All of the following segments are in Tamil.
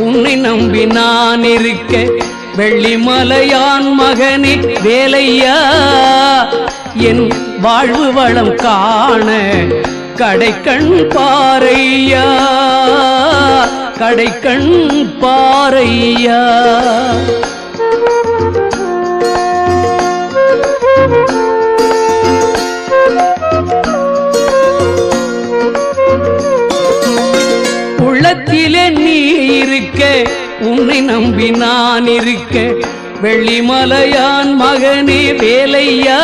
உன்னை நம்பி நான் இருக்க வெள்ளிமலையான் மகனே வேலையா என் வாழ்வு வளம் காண கடைக்கண் பாரையா கடைக்கண் பாரையா. உள்ளத்திலே நீ இருக்க உன்னை நம்பி நான் இருக்க வெள்ளிமலையான் மகனே வேலையா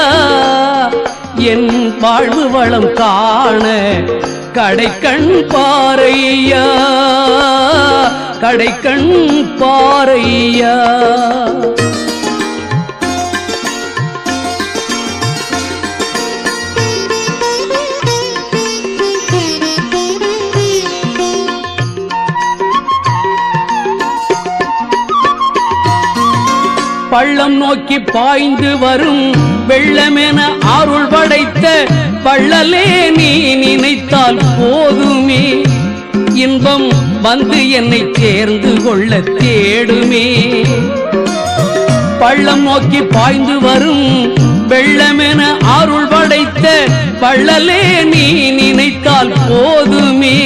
என் வாழ்வு வளம் காண கடைக்கண் பாரையா கடைக்கண் பாரையா. பள்ளம் நோக்கி பாய்ந்து வரும் வெள்ளமென அருள் படைத்த பள்ளலே நீ நினைத்தால் போதுமே இன்பம் வந்து என்னை சேர்ந்து கொள்ள தேடுமே. பள்ளம் நோக்கி பாய்ந்து வரும் வெள்ளமென அருள் படைத்த பள்ளலே நீ நினைத்தால் போதுமே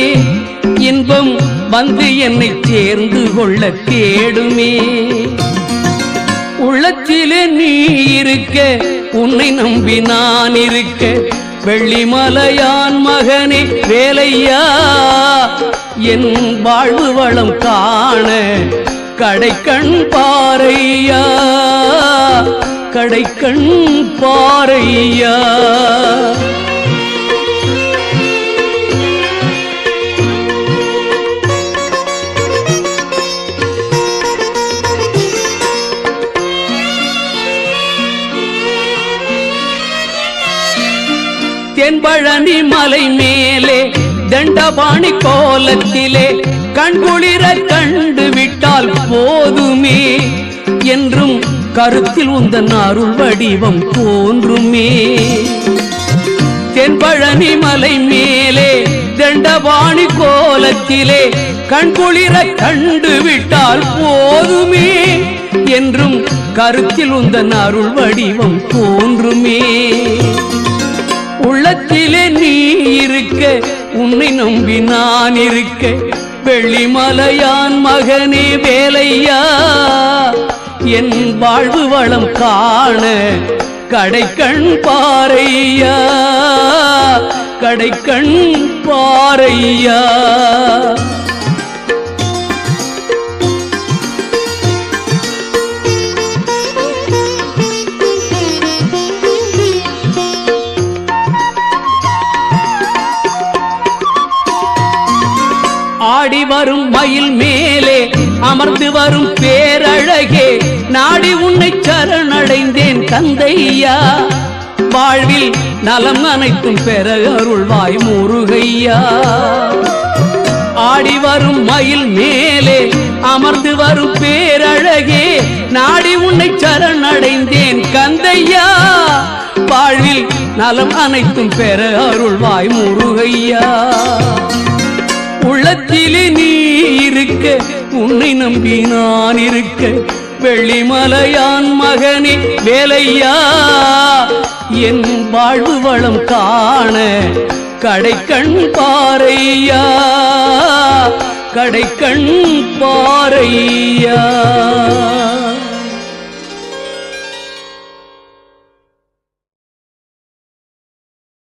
இன்பம் வந்து என்னை சேர்ந்து கொள்ள தேடுமே. உள்ளத்திலே நீ இருக்க உன்னை நம்பி நான் இருக்க வெள்ளிமலையான் மகனே வேலையா என் வாழ்வு வளம் காண கடைக்கண் பாரையா கடைக்கண் பாரையா. தென்பழனி மலை மேலே தண்டபாணி கோலத்திலே கண்குளிர கண்டு விட்டால் போதுமே என்றும் கருத்தில் உந்தன் அருள் வடிவம் தோன்றுமே. தென்பழனி மலை மேலே தண்டபாணி கோலத்திலே கண்குளிர கண்டு விட்டால் போதுமே என்றும் கருத்தில் உந்தன் அருள் வடிவம் தோன்றுமே. உள்ளத்திலே நீ இருக்க உன்னை நம்பி நான் இருக்க வெள்ளிமலையான் மகனே வேலையா என் வாழ்வு வளம் காண கடைக்கண் பாரையா கடைக்கண் பாரையா. ஆடி வரும் மயில் மேலே அமர்ந்து வரும் பேரழகே நாடி உன்னை சரணடைந்தேன் கந்தையா வாழ்வில் நலம் அனைத்தும் பெற அருள்வாய் முருகையா. ஆடி வரும் மயில் மேலே அமர்ந்து வரும் பேரழகே நாடி உன்னை சரணடைந்தேன் கந்தையா வாழ்வில் நலம் அனைத்தும் பெற அருள்வாய் முருகையா. உள்ளத்திலே நீ இருக்க உன்னை நம்பி நான் இருக்க வெள்ளிமலையான் மகனே வேலையா என் வாழ்வு வளம் காண கடைக்கண் பாரையா கடைக்கண் பாரையா.